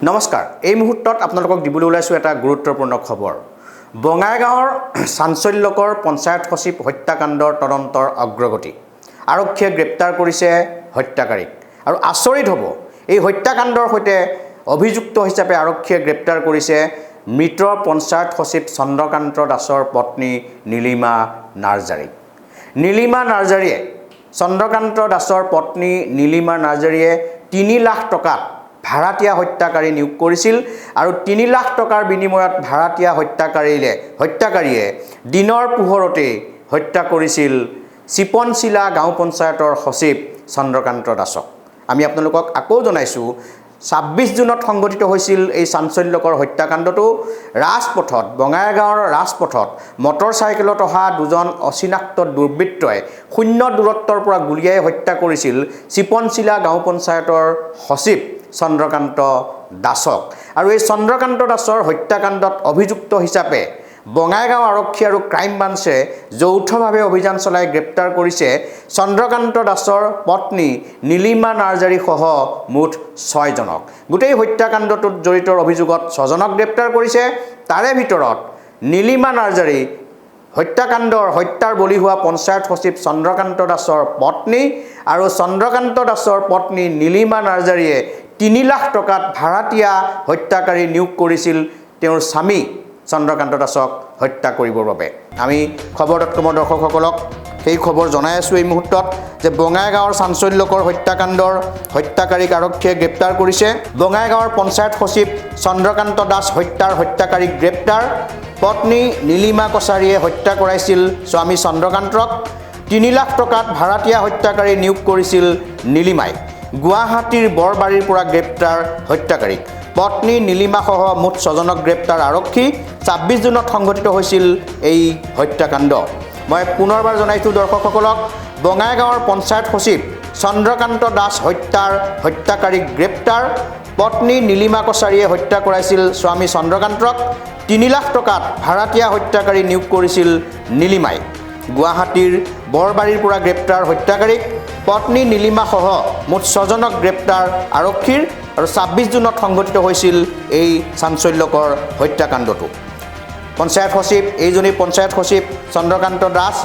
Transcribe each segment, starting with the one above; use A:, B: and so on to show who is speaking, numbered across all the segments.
A: নমস্কাৰ এই মুহূৰ্তত আপোনালোকক দিবলৈ ওলাইছো এটা গুৰুত্বপূৰ্ণ খবৰ বঙাইগাঁৱৰ চাঞ্চল্যকৰ পঞ্চায়ত সচিব হত্যাকাণ্ডৰ তদন্তৰ অগ্ৰগতি আৰক্ষীয়ে গ্ৰেপ্তাৰ কৰিছে হত্যাকাৰীক আৰু আচৰিত হ'ব এই হত্যাকাণ্ডৰ সৈতে অভিযুক্ত হিচাপে আৰক্ষীয়ে গ্ৰেপ্তাৰ কৰিছে মৃত পঞ্চায়ত সচিব চন্দ্ৰকান্ত দাসৰ পত্নী নীলিমা নাৰ্জাৰীক নীলিমা নাৰ্জাৰীয়ে চন্দ্ৰকান্ত দাসৰ পত্নী নীলিমা নাৰ্জাৰীয়ে 3 লাখ টকাত ভাড়াতীয়া হত্যাকাৰী নিয়োগ কৰিছিল আৰু 3 লাখ টকাৰ বিনিময়ত ভাড়াতীয়া হত্যাকাৰীয়ে দিনৰ পোহৰতে হত্যা কৰিছিল চিপনচিলা গাঁও পঞ্চায়তৰ সচিব চন্দ্ৰকান্ত দাসক আমি আপোনালোকক আকৌ জনাইছো 26 জুনত সংঘটিত হৈছিল এই চাঞ্চল্যকৰ হত্যাকাণ্ডটো ৰাজপথত বঙাইগাঁৱৰ ৰাজপথত মটৰচাইকেলত অহা দুজন অচিনাক্ত দুৰ্বৃত্তই শূন্য দূৰত্বৰ পৰা গুলিয়াই হত্যা কৰিছিল চিপনচিলা গাঁও পঞ্চায়তৰ সচিব চন্দ্ৰকান্ত দাসক আৰু এই চন্দ্ৰকান্ত দাসৰ হত্যাকাণ্ডত অভিযুক্ত হিচাপে বঙাইগাঁও আৰক্ষী আৰু ক্ৰাইম ব্ৰাঞ্চে যৌথভাৱে অভিযান চলাই গ্ৰেপ্তাৰ কৰিছে চন্দ্ৰকান্ত দাসৰ পত্নী নীলিমা নাৰ্জাৰী সহ মুঠ 6 জনক গোটেই হত্যাকাণ্ডটোত জড়িত অভিযোগত 6 জনক গ্ৰেপ্তাৰ কৰিছে তাৰে ভিতৰত নীলিমা নাৰ্জাৰী হত্যাৰ বলি হোৱা পঞ্চায়ত সচিব চন্দ্ৰকান্ত দাসৰ পত্নী আৰু চন্দ্ৰকান্ত দাসৰ পত্নী নীলিমা নাৰ্জাৰীয়ে 3 লাখ টকাত ভাড়াতীয়া হত্যাকাৰী নিয়োগ কৰিছিল তেওঁৰ স্বামী চন্দ্ৰকান্ত দাসক হত্যা কৰিবৰ বাবে আমি খবৰ.com দৰ্শকসকলক সেই খবৰ জনাই আছো এই মুহূৰ্তত যে বঙাইগাঁৱৰ চাঞ্চল্যকৰ হত্যাকাণ্ডৰ হত্যাকাৰীক আৰক্ষীয়ে গ্ৰেপ্তাৰ কৰিছে বঙাইগাঁৱৰ পঞ্চায়ত সচিব চন্দ্ৰকান্ত দাস হত্যাকাৰীক গ্ৰেপ্তাৰ পত্নী নীলিমা কছাৰীয়ে হত্যা কৰাইছিল স্বামী চন্দ্ৰকান্তক 3 লাখ টকাত ভাড়াতীয়া হত্যাকাৰী নিয়োগ কৰিছিল নীলিমাই গুৱাহাটীৰ বৰবাৰীৰ পৰা গ্ৰেপ্তাৰ হত্যাকাৰীক পত্নী নীলিমা সহ মুঠ 6 জনক গ্ৰেপ্তাৰ আৰক্ষী 26 জুনত সংঘটিত হৈছিল এই হত্যাকাণ্ড মই পুনৰবাৰ জনাইছো দৰ্শকসকলক বঙাইগাঁৱৰ পঞ্চায়ত সচিব চন্দ্ৰকান্ত দাস হত্যাকাৰীক গ্ৰেপ্তাৰ পত্নী নীলিমা কছাৰীয়ে হত্যা কৰাইছিল স্বামী চন্দ্ৰকান্তক 3 লাখ টকাত ভাড়াতীয়া হত্যাকাৰী নিয়োগ কৰিছিল নীলিমাই গুৱাহাটীৰ বৰবাৰীৰ পৰা গ্ৰেপ্তাৰ হত্যাকাৰীক পত্নী নীলিমা সহ মুঠ 6 জনক গ্ৰেপ্তাৰ আৰক্ষীৰ আৰু 26 জুনত সংঘটিত হৈছিল এই চাঞ্চল্যকৰ হত্যাকাণ্ডটো পঞ্চায়ত সচিব এইজনী পঞ্চায়ত সচিব চন্দ্ৰকান্ত দাস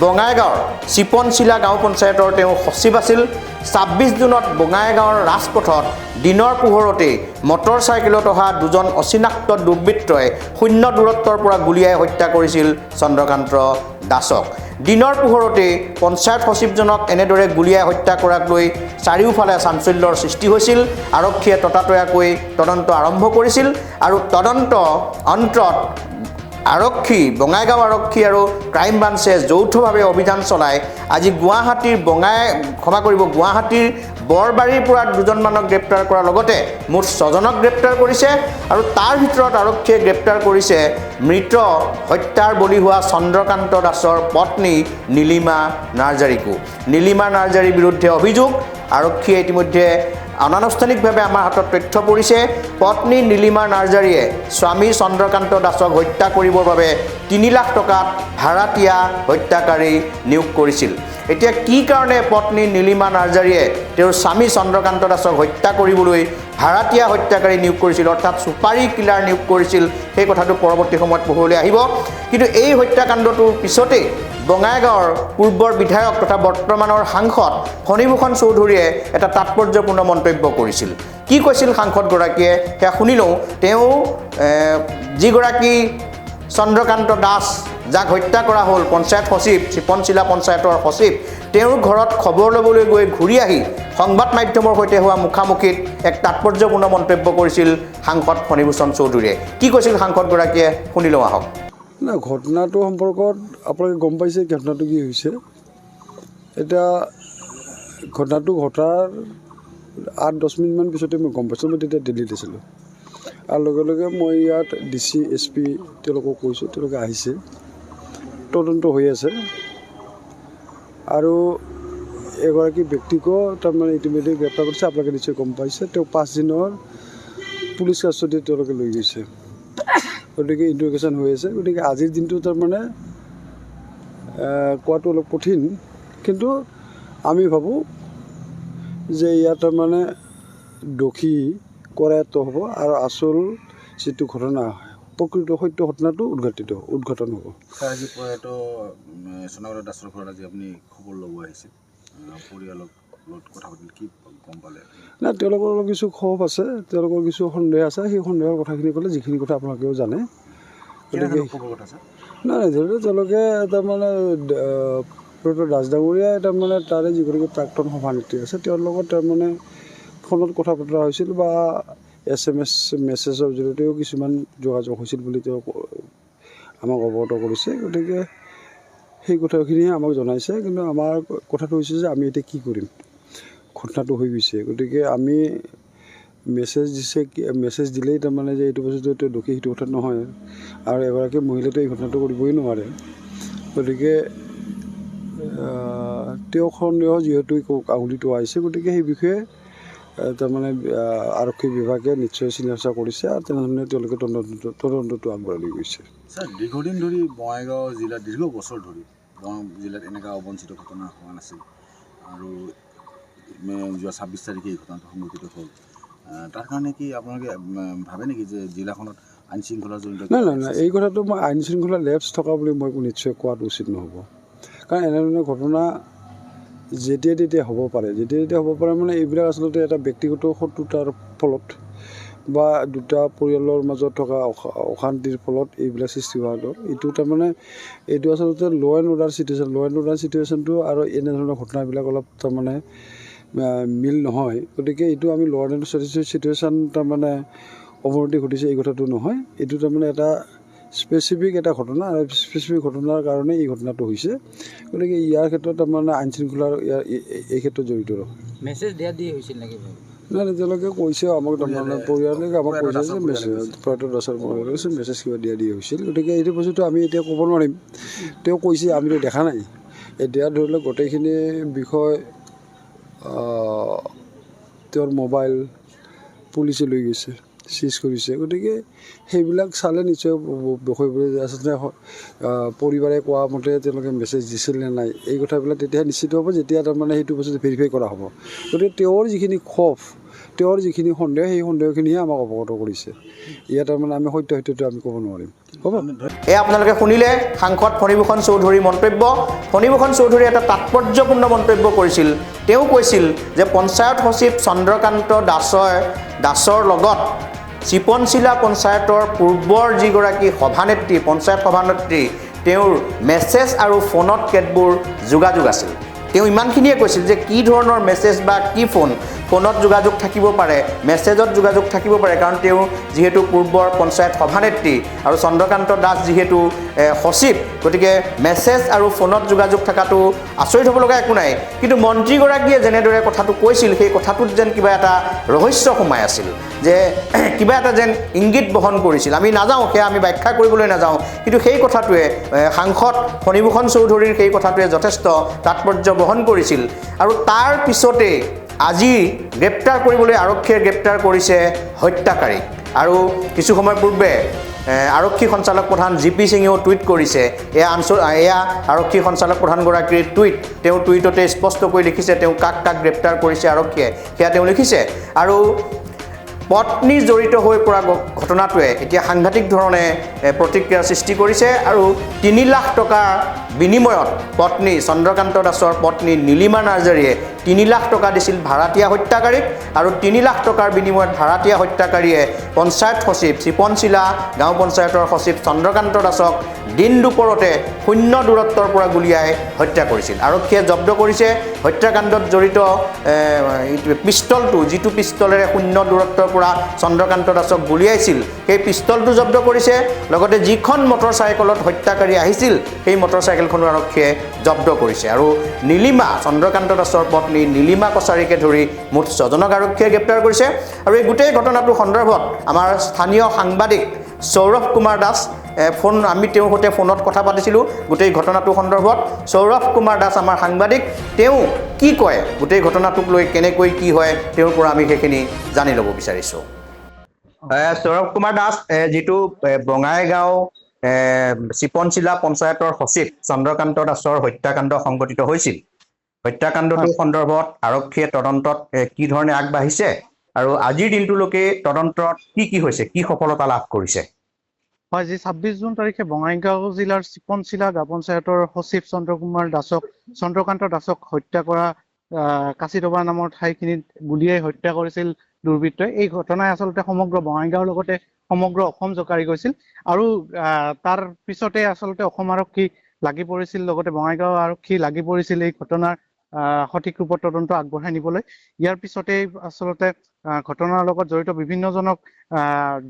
A: বঙাইগাঁৱৰ চিপনচিলা গাঁও পঞ্চায়তৰ তেওঁ সচিব আছিল 26 জুনত বঙাইগাঁৱৰ ৰাজপথত দিনৰ পোহৰতে মটৰচাইকেলত অহা দুজন অচিনাক্ত দুৰ্বৃত্তই শূন্য দূৰত্বৰ পৰা গুলিয়াই হত্যা কৰিছিল চন্দ্ৰকান্ত দাসক দিনৰ পোহৰতে পঞ্চায়ত সচিবজনক এনেদৰে গুলিয়াই হত্যা কৰাক লৈ চাৰিওফালে চাঞ্চল্যৰ সৃষ্টি হৈছিল আৰক্ষীয়ে ততাতৈয়াকৈ তদন্ত আৰম্ভ কৰিছিল আৰু তদন্ত অন্তত বঙাইগাঁও আৰক্ষী আৰু ক্ৰাইম ব্ৰাঞ্চে যৌথভাৱে অভিযান চলাই আজি গুৱাহাটীৰ বৰবাৰীৰ পৰা দুজনমানক গ্ৰেপ্তাৰ কৰাৰ লগতে মুঠ 6 জনক গ্ৰেপ্তাৰ কৰিছে আৰু তাৰ ভিতৰত আৰক্ষীয়ে গ্ৰেপ্তাৰ কৰিছে মৃত হত্যাৰ বলি হোৱা চন্দ্ৰকান্ত দাসৰ পত্নী নীলিমা নাৰ্জাৰীকো নীলিমা নাৰ্জাৰীৰ বিৰুদ্ধে অভিযোগ আৰক্ষীয়ে ইতিমধ্যে অনানুষ্ঠানিকভাৱে আমাৰ হাতত তথ্য পৰিছে পত্নী নীলিমা নাৰ্জাৰীয়ে স্বামী চন্দ্ৰকান্ত দাসক হত্যা কৰিবৰ বাবে 3 লাখ টকাত ভাড়াতীয়া হত্যাকাৰী নিয়োগ কৰিছিল এতিয়া কি কাৰণে পত্নী নীলিমা নাৰ্জাৰীয়ে তেওঁৰ স্বামী চন্দ্ৰকান্ত দাসক হত্যা কৰিবলৈ ভাড়াতীয়া হত্যাকাৰী নিয়োগ কৰিছিল অৰ্থাৎ সুপাৰী কিলাৰ নিয়োগ কৰিছিল সেই কথাটো পৰৱৰ্তী সময়ত পোহৰলৈ আহিব কিন্তু এই হত্যাকাণ্ডটোৰ পিছতে বঙাইগাঁৱৰ পূৰ্বৰ বিধায়ক তথা বৰ্তমানৰ সাংসদ ফণীভূষণ চৌধুৰীয়ে এটা তাৎপৰ্যপূৰ্ণ মন্তব্য কৰিছিল কি কৈছিল সাংসদগৰাকীয়ে সেয়া শুনিলোঁ তেওঁ যিগৰাকী চন্দ্ৰকান্ত দাস যাক হত্যা কৰা হ'ল পঞ্চায়ত সচিব চিপনচিলা পঞ্চায়তৰ সচিব তেওঁৰ ঘৰত খবৰ ল'বলৈ গৈ ঘূৰি আহি সংবাদ মাধ্যমৰ সৈতে হোৱা মুখামুখিত এক তাৎপৰ্যপূৰ্ণ মন্তব্য কৰিছিল সাংসদ ফণীভূষণ চৌধুৰীয়ে কি কৈছিল সাংসদগৰাকীয়ে শুনি লওঁ আহক
B: না ঘটনাটো সম্পৰ্কত আপোনালোকে গম পাইছে ঘটনাটো কি হৈছে এটা ঘটনাটো ঘটাৰ 8-10 মিনিটমান পিছতে মই গম পাইছোঁ মই তেতিয়া দিল্লীত আছিলোঁ আৰু লগে লগে মই ইয়াত DC SP তেওঁলোকক কৈছোঁ তেওঁলোকে আহিছে তদন্ত হৈ আছে আৰু এগৰাকী ব্যক্তিকো তাৰমানে ইতিমধ্যে গ্ৰেপ্তাৰ কৰিছে আপোনালোকে নিশ্চয় গম পাইছে তেওঁ 5 দিনৰ পুলিচ কাষ্টডিত তেওঁলোকে লৈ গৈছে গতিকে ইণ্টাৰগেশ্যন হৈ আছে গতিকে আজিৰ দিনটো তাৰমানে কোৱাটো অলপ কঠিন কিন্তু আমি ভাবোঁ যে ইয়াত তাৰমানে দোষী কৰায়ত্ব হ'ব আৰু আচল যিটো ঘটনা প্ৰকৃত সত্য ঘটনাটো উদ্ঘাটন হ'ব।
C: ছাৰ, আজি প্ৰয়াত সোণাগড় দাসৰ ঘৰত আজি আপুনি খবৰ ল'ব আহিছিল, পৰিয়ালক লগত কথা পাতিল, কি গম পালে?
B: নাই, তেওঁলোকৰ অলপ কিছু ক্ষোভ আছে, তেওঁলোকৰ কিছু সন্দেহ আছে। সেই সন্দেহৰ কথাখিনি ক'লে, যিখিনি কথা আপোনালোকেও জানে। গতিকে
C: খবৰ কথা ছাৰ
B: নাই, ধৰি তেওঁলোকে তাৰমানে প্ৰয়াত দাস ডাঙৰীয়া তাৰমানে তাৰে যিগৰাকী প্ৰাক্তন সভানেত্ৰী আছে, তেওঁৰ লগত তাৰমানে ফোনত কথা বতৰা হৈছিল বা SMS মেছেজৰ জৰিয়তেও কিছুমান যোগাযোগ হৈছিল বুলি তেওঁ আমাক অৱগত কৰিছে। গতিকে সেই কথাখিনিয়ে আমাক জনাইছে। কিন্তু আমাৰ কথাটো হৈছে যে আমি এতিয়া কি কৰিম, ঘটনাটো হৈ গৈছে। গতিকে আমি মেছেজ দিলেই তাৰমানে যে এইটো বস্তুটো তেওঁ দোষী, সেইটো কথা নহয়। আৰু এগৰাকী মহিলাটো এই ঘটনাটো কৰিবই নোৱাৰে। গতিকে তেওঁ সন্দেহ যিহেতু আঙুলিটো আহিছে, গতিকে সেই বিষয়ে তাৰমানে আৰক্ষী বিভাগে নিশ্চয় চিনাচা কৰিছে আৰু তেনেধৰণে তেওঁলোকে তদন্তটো আগবঢ়াই লৈ গৈছে।
C: ছাৰ, দীৰ্ঘদিন ধৰি বঙাইগাঁও জিলাত দীৰ্ঘ বছৰ ধৰি জিলাত এনেকুৱা অবঞ্চিত ঘটনা হোৱা নাছিল আৰু যোৱা 26 তাৰিখে এই ঘটনাটো সংঘটিত হ'ল। তাৰ কাৰণে কি আপোনালোকে ভাবে নেকি যে জিলাখনত আইন শৃংখলা জড়িত?
B: নাই, এই কথাটো মই আইন শৃংখলা লেপছ থকা বুলি মই নিশ্চয় কোৱাটো উচিত নহ'ব। কাৰণ এনেধৰণৰ ঘটনা যেতিয়া তেতিয়া হ'ব পাৰে। মানে এইবিলাক আচলতে এটা ব্যক্তিগত শত্ৰুতাৰ ফলত বা দুটা পৰিয়ালৰ মাজত থকা অশান্তিৰ ফলত এইবিলাক সৃষ্টি হোৱা হ'ল। এইটো তাৰমানে এইটো আচলতে ল' এণ্ড অৰ্ডাৰ চিটুৱেশ্যনটো আৰু এনেধৰণৰ ঘটনাবিলাক অলপ তাৰমানে মিল নহয়। গতিকে এইটো আমি ল' এণ্ড অৰ্ডাৰ চিটুৱেশ্যন তাৰমানে অৱনতি ঘটিছে এই কথাটো নহয়। এইটো তাৰমানে এটা স্পেচিফিক এটা ঘটনা আৰু স্পেচিফিক ঘটনাৰ কাৰণে এই ঘটনাটো হৈছে। গতিকে ইয়াৰ ক্ষেত্ৰত তাৰমানে আইন শৃংখলাৰ এই ক্ষেত্ৰত জড়িত নহয়।
D: মেছেজ দিয়া দি হৈছিল নেকি?
B: নাই, তেওঁলোকে কৈছে আমাক তাৰমানে পৰিয়ালে আমাক কৈছে যে প্ৰয়াত দাসৰ পৰিয়ালে মেছেজ কিবা দিয়া হৈছিল। গতিকে এইটো বস্তুটো আমি এতিয়া ক'ব নোৱাৰিম। তেওঁ কৈছে, আমিতো দেখা নাই। এতিয়া ধৰি লওক গোটেইখিনি বিষয় তেওঁৰ মোবাইল পুলিচে লৈ গৈছে, চিজ কৰিছে। গতিকে সেইবিলাক চালে নিশ্চয় বিষয়বোৰ আচলতে পৰিবাৰে কোৱা মতে তেওঁলোকে মেছেজ দিছিল নে নাই, এই কথাবিলাক তেতিয়া নিশ্চিত হ'ব যেতিয়া তাৰমানে সেইটো বস্তু ভেৰিফাই কৰা হ'ব। গতিকে তেওঁৰ যিখিনি ক্ষোভ, তেওঁৰ যিখিনি সন্দেহ, সেই সন্দেহখিনিহে আমাক অৱগত কৰিছে। ইয়াত তাৰমানে আমি সত্যটো আমি ক'ব নোৱাৰিম। হ'ব।
A: এয়া আপোনালোকে শুনিলে সাংসদ ফণীভূষণ চৌধুৰীৰ মন্তব্য। ফণীভূষণ চৌধুৰীয়ে এটা তাৎপৰ্যপূৰ্ণ মন্তব্য কৰিছিল। তেওঁ কৈছিল যে পঞ্চায়ত সচিব চন্দ্ৰকান্ত দাসৰ লগত চিপনশিলা পঞ্চায়তৰ পূৰ্বৰ যিগৰাকী সভানেত্ৰী, পঞ্চায়ত সভানেত্ৰী, তেওঁৰ মেছেজ আৰু ফোনত কেতবোৰ যোগাযোগ আছিল। তেওঁ ইমানখিনিয়ে কৈছিল যে কি ধৰণৰ মেছেজ বা কি ফোনত যোগাযোগ থাকিব পাৰে, মেছেজত যোগাযোগ থাকিব পাৰে। কাৰণ তেওঁ যিহেতু পূৰ্বৰ পঞ্চায়ত সভানেত্ৰী আৰু চন্দ্ৰকান্ত দাস যিহেতু সচিব, গতিকে মেছেজ আৰু ফোনত যোগাযোগ থকাটো আচৰিত হ'ব লগা একো নাই। কিন্তু মন্ত্ৰীগৰাকীয়ে যেনেদৰে কথাটো কৈছিল, সেই কথাটোত যেন কিবা এটা ৰহস্য সোমাই আছিল, যে কিবা এটা যেন ইংগিত বহন কৰিছিল। আমি নাযাওঁ, সেয়া আমি ব্যাখ্যা কৰিবলৈ নাযাওঁ। কিন্তু সেই কথাটোৱে সাংসদ ফণীভূষণ চৌধুৰীৰ সেই কথাটোৱে যথেষ্ট তাৎপৰ্য বহন কৰিছিল। আৰু তাৰ পিছতে আজি গ্ৰেপ্তাৰ কৰিবলৈ আৰক্ষীয়ে গ্ৰেপ্তাৰ কৰিছে হত্যাকাৰীক। আৰু কিছু সময় পূৰ্বে আৰক্ষী সঞ্চালক প্ৰধান GP সিঙেও টুইট কৰিছে। এয়া আৰক্ষী সঞ্চালক প্ৰধানগৰাকীৰ টুইট। তেওঁ টুইটতে স্পষ্ট কৰি লিখিছে তেওঁ কাক গ্ৰেপ্তাৰ কৰিছে আৰক্ষীয়ে, সেয়া তেওঁ লিখিছে। আৰু পত্নী জড়িত হৈ পৰা ঘটনাটোৱে এতিয়া সাংঘাতিক ধৰণে প্ৰতিক্ৰিয়াৰ সৃষ্টি কৰিছে। আৰু 3 লাখ টকাৰ বিনিময়ত পত্নী চন্দ্ৰকান্ত দাসৰ পত্নী নীলিমা নাৰ্জাৰীয়ে 3 লাখ টকা দিছিল ভাড়াতীয়া হত্যাকাৰীক। আৰু 3 লাখ টকাৰ বিনিময়ত ভাড়াতীয়া হত্যাকাৰীয়ে পঞ্চায়ত সচিব, চিপনশিলা গাঁও পঞ্চায়তৰ সচিব চন্দ্ৰকান্ত দাসক দিন দুপৰতে 0 দূৰত্বৰ পৰা গুলীয়াই হত্যা কৰিছিল। আৰক্ষীয়ে জব্দ কৰিছে হত্যাকাণ্ডত জড়িত পিষ্টলটো, যিটো পিষ্টলেৰে 0 দূৰত্বৰ পৰা চন্দ্ৰকান্ত দাসক গুলীয়াইছিল, সেই পিষ্টলটো জব্দ কৰিছে। লগতে যিখন মটৰচাইকেলত হত্যাকাৰী আহিছিল, সেই মটৰচাইকেলখনো আৰক্ষীয়ে জব্দ কৰিছে। আৰু নীলিমা, চন্দ্ৰকান্ত দাসৰ পত্নী নীলিমা কছাৰীকে ধৰি মুঠ 6জনক আৰক্ষীয়ে গ্ৰেপ্তাৰ কৰিছে। আৰু এই গোটেই ঘটনাটোৰ সন্দৰ্ভত আমাৰ স্থানীয় সাংবাদিক সৌৰভ কুমাৰ দাস, আমি তেওঁৰ সৈতে ফোনত কথা পাতিছিলোঁ গোটেই ঘটনাটোৰ সন্দৰ্ভত। সৌৰভ কুমাৰ দাস আমাৰ সাংবাদিক, তেওঁ কি কয় গোটেই ঘটনাটোক লৈ, কেনেকৈ কি হয়, তেওঁৰ পৰা আমি সেইখিনি জানি ল'ব বিচাৰিছোঁ। সৌৰভ কুমাৰ দাস, যিটো বঙাইগাঁও চিপনশিলা পঞ্চায়তৰ সচিব চন্দ্ৰকান্ত দাসৰ হত্যাকাণ্ড সংঘটিত হৈছিল, হত্যাকাণ্ডটোৰ সন্দৰ্ভত আৰক্ষীয়ে তদন্তত কি ধৰণে আগবাঢ়িছে আৰু আজিৰ দিনটোলৈকে তদন্তত কি হৈছে, কি সফলতা লাভ কৰিছে?
D: হয়, যি 26 জুন তাৰিখে বঙাইগাঁও জিলাৰ চিপনশিলা গাঁও পঞ্চায়তৰ সচিব চন্দ্ৰকান্ত দাসক হত্যা কৰা কাছিডবা নামৰ ঠাইখিনিত গুলীয়াই হত্যা কৰিছিল দুৰ্বৃত্তই। এই ঘটনাই আচলতে সমগ্ৰ বঙাইগাঁৱৰ লগতে সমগ্ৰ অসম জোকাৰি গৈছিল আৰু তাৰ পিছতে আচলতে অসম আৰক্ষী লাগি পৰিছিল, লগতে বঙাইগাঁও আৰক্ষী লাগি পৰিছিল এই ঘটনাৰ সঠিক ৰূপত তদন্ত আগবঢ়াই নিবলৈ। ইয়াৰ পিছতেই আচলতে ঘটনাৰ লগত জড়িত বিভিন্নজনক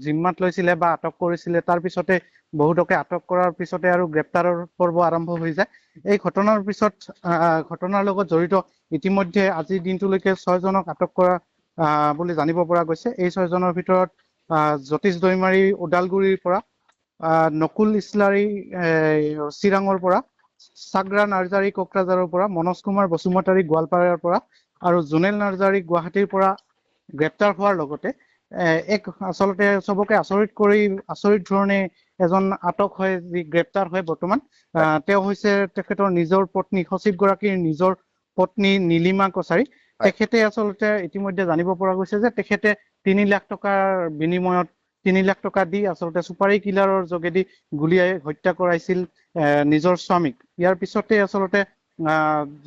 D: জিম্মাত লৈছিলে বা আটক কৰিছিলে। তাৰ পিছতে বহুতকে আটক কৰাৰ পিছতে আৰু গ্ৰেপ্তাৰৰ পৰ্ব আৰম্ভ হৈ যায়। এই ঘটনাৰ পিছত ঘটনাৰ লগত জড়িত ইতিমধ্যে আজিৰ দিনটোলৈকে 6জনক আটক কৰা বুলি জানিব পৰা গৈছে। এই 6জনৰ ভিতৰত জ্যোতিষ দৈমাৰী ওদালগুৰিৰ পৰা, নকুল ইছলাৰী চিৰাঙৰ পৰা, চাগ্ৰা নাৰ্জাৰী কোকৰাঝাৰৰ পৰা, মনোজ কুমাৰ বসুমতাৰী গোৱালপাৰাৰ পৰা আৰু জোনেল নাৰ্জাৰী গুৱাহাটীৰ পৰা গ্ৰেপ্তাৰ হোৱাৰ লগতে এক আচলতে চবকে আচৰিত ধৰণে এজন আটক হয়, যি গ্ৰেপ্তাৰ হয় বৰ্তমান। তেওঁ হৈছে তেখেতৰ নিজৰ পত্নী, সচিবগৰাকীৰ নিজৰ পত্নী নীলিমা কছাৰী। তেখেতে আচলতে ইতিমধ্যে জানিব পৰা গৈছে যে তেখেতে 3 লাখ টকাৰ বিনিময়ত 3 লাখ টকা দি আচলতে চুপাৰী কিলাৰৰ যোগেদি গুলীয়াই হত্যা কৰাইছিল নিজৰ স্বামীক। ইয়াৰ পিছতে আচলতে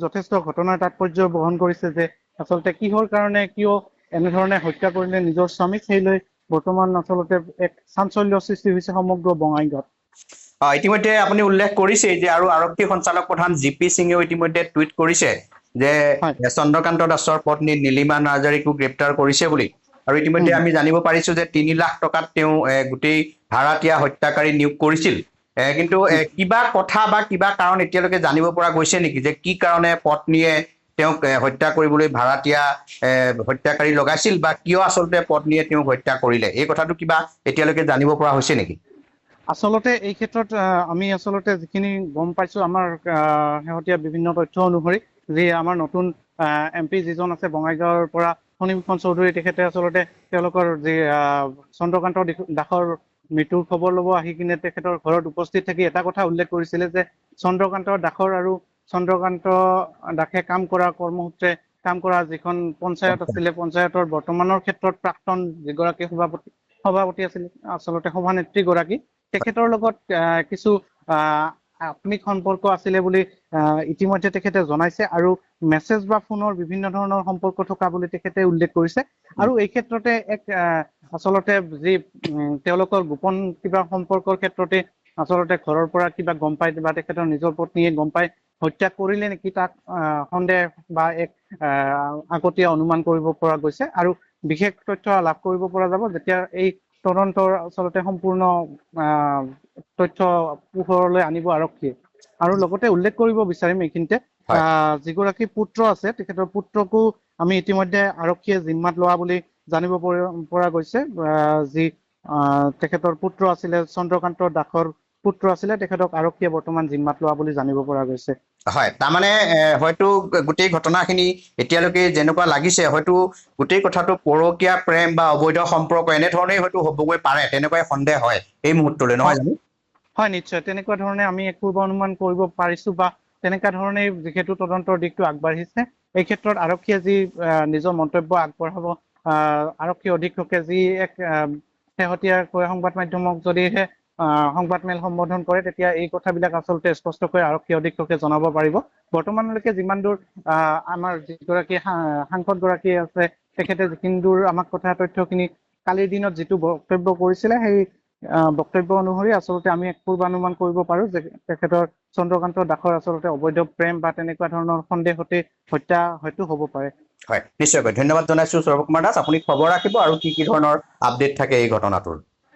D: যথেষ্ট ঘটনাৰ তাৎপৰ্য বহন কৰিছে যে আচলতে কিহৰ কাৰণে কিয় এনেধৰণে হত্যা কৰিলে নিজৰ স্বামীক, সেই লৈ বৰ্তমান আচলতে এক চাঞ্চল্য সৃষ্টি হৈছে সমগ্ৰ বঙাইগাঁৱত।
A: ইতিমধ্যে আপুনি উল্লেখ কৰিছে যে আৰু আৰক্ষী সঞ্চালক প্ৰধান GP সিঙেও ইতিমধ্যে টুইট কৰিছে যে চন্দ্ৰকান্ত দাসৰ পত্নী নীলিমা নাৰ্জাৰীকো গ্ৰেপ্তাৰ কৰিছে বুলি। আৰু ইতিমধ্যে আমি জানিব পাৰিছো যে 3 লাখ টকাত তেওঁ গোটেই ভাড়াতীয়া হত্যাকাৰী নিয়োগ কৰিছিল। কিন্তু কিবা কথা বা কিবা কাৰণ এতিয়ালৈকে জানিব পৰা গৈছে নেকি যে কি কাৰণে পত্নীয়ে তেওঁক হত্যা কৰিবলৈ ভাড়াতীয়া হত্যাকাৰী লগাইছিল বা কিয় আচলতে পত্নীয়ে তেওঁক হত্যা কৰিলে, এই কথাটো কিবা এতিয়ালৈকে জানিব পৰা হৈছে নেকি?
D: আচলতে এই ক্ষেত্ৰত আমি আচলতে যিখিনি গম পাইছো আমাৰ শেহতীয়া বিভিন্ন তথ্য অনুসৰি, যি আমাৰ নতুন MP যিজন আছে বঙাইগাঁৱৰ পৰা ফণীভূষণ চৌধুৰী, তেখেতে আচলতে তেওঁলোকৰ যি চন্দ্ৰকান্ত দাসৰ মৃত্যুৰ খবৰ ল'ব আহি কিনে তেখেতৰ ঘৰত উপস্থিত থাকি এটা কথা উল্লেখ কৰিছিলে যে চন্দ্ৰকান্ত দাসৰ আৰু চন্দ্ৰকান্ত দাসে কাম কৰা কৰ্মসূত্ৰে কাম কৰা যিখন পঞ্চায়ত আছিলে, পঞ্চায়তৰ বৰ্তমানৰ ক্ষেত্ৰত প্ৰাক্তন যিগৰাকী সভাপতি আছিল আচলতে সভানেত্ৰী গৰাকী, তেখেতৰ লগত কিছু আত্মিক সম্পৰ্ক আছিলে বুলি ইতিমধ্যে তেখেতে জনাইছে আৰু মেছেজ বা ফোনৰ বিভিন্ন ধৰণৰ সম্পৰ্ক থকা বুলি তেখেতে উল্লেখ কৰিছে। আৰু এই ক্ষেত্ৰতে এক আচলতে যি তেওঁলোকৰ গোপন কিবা সম্পৰ্কৰ ক্ষেত্ৰতে আচলতে ঘৰৰ পৰা কিবা গম পাই বা তেখেতৰ নিজৰ পত্নীয়ে গম পাই হত্যা কৰিলে নেকি, তাক সন্দেহ বা এক আগতীয়া অনুমান কৰিব পৰা গৈছে। আৰু বিশেষ তথ্য লাভ কৰিব পৰা যাব যেতিয়া এই তদন্তৰ আচলতে সম্পূৰ্ণ তথ্য পোহৰলৈ আনিব আৰক্ষীয়ে। আৰু লগতে উল্লেখ কৰিব বিচাৰিম এইখিনিতে যিগৰাকী পুত্ৰ আছে তেখেতৰ পুত্ৰকো আমি ইতিমধ্যে আৰক্ষীয়ে জিম্মাত লোৱা বুলি জানিব পৰা গৈছে। যি তেখেতৰ পুত্ৰ আছিলে, চন্দ্ৰকান্ত দাসৰ পুত্ৰ আছিলে, তেখেতক আৰক্ষীয়ে বৰ্তমান জিম্মাত লোৱা বুলি জানিব পৰা গৈছে।
A: হয়, তাৰমানে হয়তো গোটেই ঘটনাখিনি এতিয়ালৈকে যেনেকুৱা লাগিছে হয়তো গোটেই কথাটো পৰকীয়া প্ৰেম বা অবৈধ সম্পৰ্ক এনেধৰণেই হয়তো হ'বগৈ পাৰে, তেনেকুৱাই সন্দেহ হয় এই মুহূৰ্তলৈ, নহয় জানো?
D: হয়, নিশ্চয় তেনেকুৱা ধৰণে আমি এক পূৰ্ব অনুমান কৰিব পাৰিছো বা তেনেকুৱা ধৰণে যিহেতু তদন্তৰ দিশটো আগবাঢ়িছে, এই ক্ষেত্ৰত আৰক্ষীয়ে যি নিজৰ মন্তব্য আগবঢ়াব, আৰক্ষী অধীক্ষকে যি এক শেহতীয়াকৈ সংবাদ মাধ্যমক যদিহে সংবাদমেল সম্বোধন কৰে তেতিয়া এই কথাবিলাক আচলতে স্পষ্টকৈ আৰক্ষী অধীক্ষকে জনাব পাৰিব। বৰ্তমানলৈকে যিমান দূৰ আমাৰ যিগৰাকী সাংসদগৰাকী আছে তেখেতে যিখিনি দূৰ আমাক তথ্যখিনি কালিৰ দিনত যিটো বক্তব্য কৰিছিলে সেই বক্তব্য অনুসৰি আচলতে আমি এক পূৰ্বানুমান কৰিব পাৰো যে তেখেতৰ চন্দ্ৰকান্ত দাসৰ আচলতে অবৈধ প্ৰেম বা তেনেকুৱা ধৰণৰ সন্দেহতে হত্যা হয়তো হ'ব পাৰে।
A: হয়, নিশ্চয়কৈ ধন্যবাদ জনাইছো সৌৰভ কুমাৰ দাস। আপুনি খবৰ ৰাখিব আৰু কি ধৰণৰ আপডেট থাকে এই ঘটনাটোৰ।